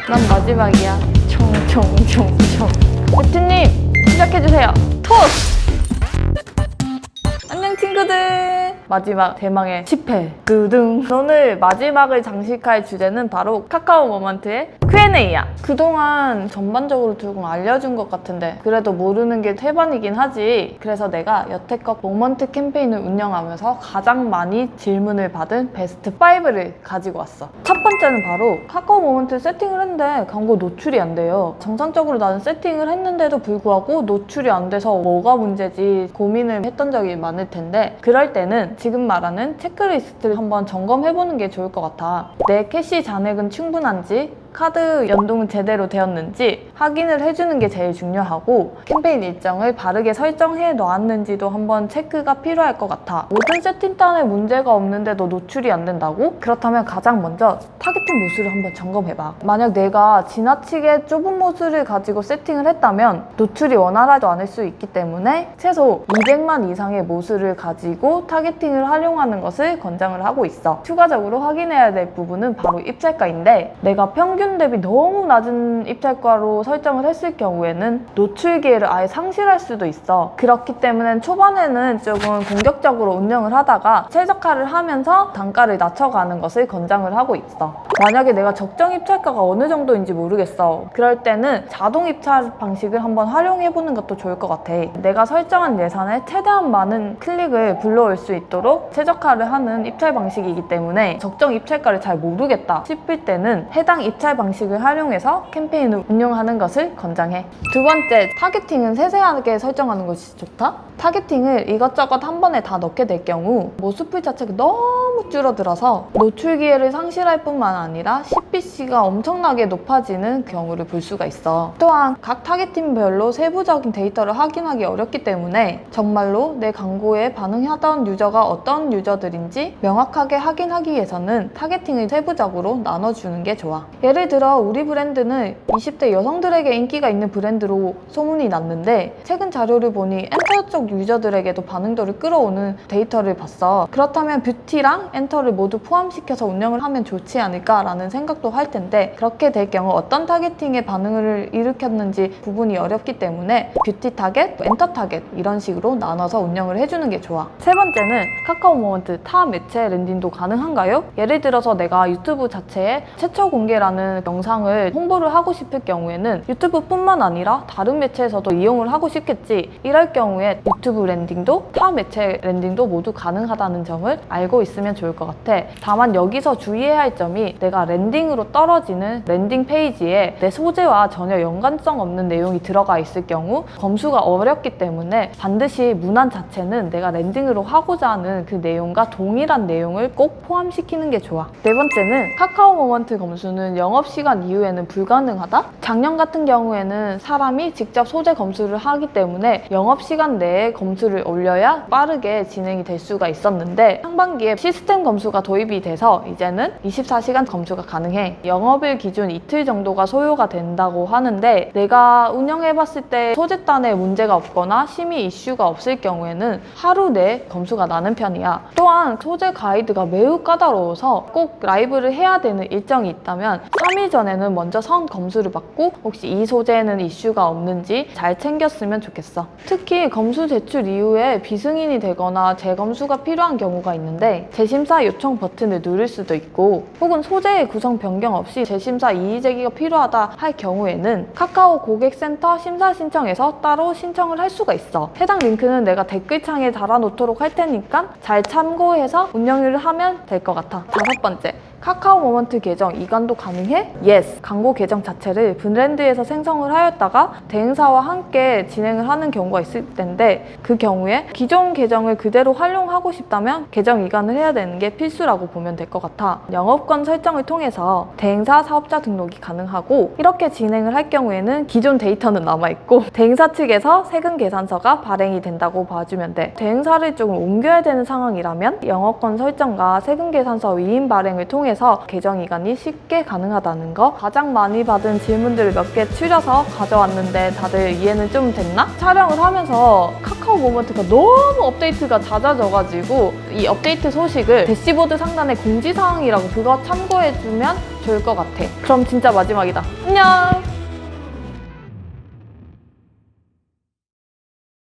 난 마지막이야. 총총총총. 대표님 시작해주세요. 토스! 안녕 친구들. 마지막 대망의 10회 두둥. 오늘 마지막을 장식할 주제는 바로 카카오 모먼트의 Q&A야. 그동안 전반적으로 조금 알려준 것 같은데 그래도 모르는 게 태반이긴 하지. 그래서 내가 여태껏 모먼트 캠페인을 운영하면서 가장 많이 질문을 받은 베스트 5를 가지고 왔어. 첫 번째는 바로 카카오 모먼트 세팅을 했는데 광고 노출이 안 돼요. 정상적으로 나는 세팅을 했는데도 불구하고 노출이 안 돼서 뭐가 문제지 고민을 했던 적이 많을 텐데 그럴 때는 지금 말하는 체크리스트를 한번 점검해보는 게 좋을 것 같아. 내 캐시 잔액은 충분한지, 카드 연동은 제대로 되었는지 확인을 해주는 게 제일 중요하고 캠페인 일정을 바르게 설정해 놨는지도 한번 체크가 필요할 것 같아. 모든 세팅단에 문제가 없는데도 노출이 안 된다고? 그렇다면 가장 먼저 타겟팅 모수를 한번 점검해봐. 만약 내가 지나치게 좁은 모수를 가지고 세팅을 했다면 노출이 원활하지 않을 수 있기 때문에 최소 200만 이상의 모수를 가지고 타겟팅을 활용하는 것을 권장을 하고 있어. 추가적으로 확인해야 될 부분은 바로 입찰가인데 내가 평균 대비 너무 낮은 입찰가로 설정을 했을 경우에는 노출 기회를 아예 상실할 수도 있어. 그렇기 때문에 초반에는 조금 공격적으로 운영을 하다가 최적화를 하면서 단가를 낮춰가는 것을 권장을 하고 있어. 만약에 내가 적정 입찰가가 어느 정도인지 모르겠어. 그럴 때는 자동 입찰 방식을 한번 활용해보는 것도 좋을 것 같아. 내가 설정한 예산에 최대한 많은 클릭을 불러올 수 있도록 최적화를 하는 입찰 방식이기 때문에 적정 입찰가를 잘 모르겠다 싶을 때는 해당 입찰 방식을 활용해서 캠페인을 운영하는 것을 권장해. 두 번째, 타겟팅은 세세하게 설정하는 것이 좋다. 타겟팅을 이것저것 한 번에 다 넣게 될 경우 모수풀 자체가 너무 줄어들어서 노출 기회를 상실할 뿐만 아니라 CPC가 엄청나게 높아지는 경우를 볼 수가 있어. 또한 각 타겟팅별로 세부적인 데이터를 확인하기 어렵기 때문에 정말로 내 광고에 반응하던 유저가 어떤 유저들인지 명확하게 확인하기 위해서는 타겟팅을 세부적으로 나눠주는 게 좋아. 예를 들어 우리 브랜드는 20대 여성들에게 인기가 있는 브랜드로 소문이 났는데 최근 자료를 보니 엔터 쪽 유저들에게도 반응도를 끌어오는 데이터를 봤어. 그렇다면 뷰티랑 엔터를 모두 포함시켜서 운영을 하면 좋지 않을까라는 생각도 할 텐데 그렇게 될 경우 어떤 타겟팅에 반응을 일으켰는지 부분이 어렵기 때문에 뷰티 타겟, 엔터 타겟 이런 식으로 나눠서 운영을 해주는 게 좋아. 세 번째는 카카오 모먼트 타 매체 랜딩도 가능한가요? 예를 들어서 내가 유튜브 자체에 최초 공개라는 영상을 홍보를 하고 싶을 경우에는 유튜브뿐만 아니라 다른 매체에서도 이용을 하고 싶겠지. 이럴 경우에 유튜브 랜딩도 타 매체 랜딩도 모두 가능하다는 점을 알고 있으면 좋을 것 같아. 다만 여기서 주의해야 할 점이 내가 랜딩으로 떨어지는 랜딩 페이지에 내 소재와 전혀 연관성 없는 내용이 들어가 있을 경우 검수가 어렵기 때문에 반드시 문안 자체는 내가 랜딩으로 하고자 하는 그 내용과 동일한 내용을 꼭 포함시키는 게 좋아. 네 번째는 카카오 모먼트 검수는 영업시간 이후에는 불가능하다? 작년 같은 경우에는 사람이 직접 소재 검수를 하기 때문에 영업시간 내에 검수를 올려야 빠르게 진행이 될 수가 있었는데 상반기에 시스템 검수가 도입이 돼서 이제는 24시간 검수가 가능해. 영업일 기준 이틀 정도가 소요가 된다고 하는데 내가 운영해봤을 때 소재단에 문제가 없거나 심의 이슈가 없을 경우에는 하루 내에 검수가 나는 편이야. 또한 소재 가이드가 매우 까다로워서 꼭 라이브를 해야 되는 일정이 있다면 3일 전에는 먼저 선 검수를 받고 혹시 이 소재에는 이슈가 없는지 잘 챙겼으면 좋겠어. 특히 검수 제출 이후에 비승인이 되거나 재검수가 필요한 경우가 있는데 재심사 요청 버튼을 누를 수도 있고 혹은 소재의 구성 변경 없이 재심사 이의 제기가 필요하다 할 경우에는 카카오 고객센터 심사 신청에서 따로 신청을 할 수가 있어. 해당 링크는 내가 댓글창에 달아놓도록 할 테니까 잘 참고해서 운영을 하면 될 것 같아. 다섯 번째, 카카오 모먼트 계정 이관도 가능해? Yes! 광고 계정 자체를 브랜드에서 생성을 하였다가 대행사와 함께 진행을 하는 경우가 있을 텐데 그 경우에 기존 계정을 그대로 활용하고 싶다면 계정 이관을 해야 되는 게 필수라고 보면 될 것 같아. 영업권 설정을 통해서 대행사 사업자 등록이 가능하고 이렇게 진행을 할 경우에는 기존 데이터는 남아있고 대행사 측에서 세금 계산서가 발행이 된다고 봐주면 돼. 대행사를 조금 옮겨야 되는 상황이라면 영업권 설정과 세금 계산서 위임 발행을 통해서 계정 이관이 쉽게 가능하다는 거. 가장 많이 받은 질문들을 몇 개 추려서 가져왔는데 다들 이해는 좀 됐나? 촬영을 하면서 카카오 모먼트가 너무 업데이트가 잦아져가지고 이 업데이트 소식을 대시보드 상단에 공지사항이라고 그거 참고해주면 좋을 것 같아. 그럼 진짜 마지막이다. 안녕!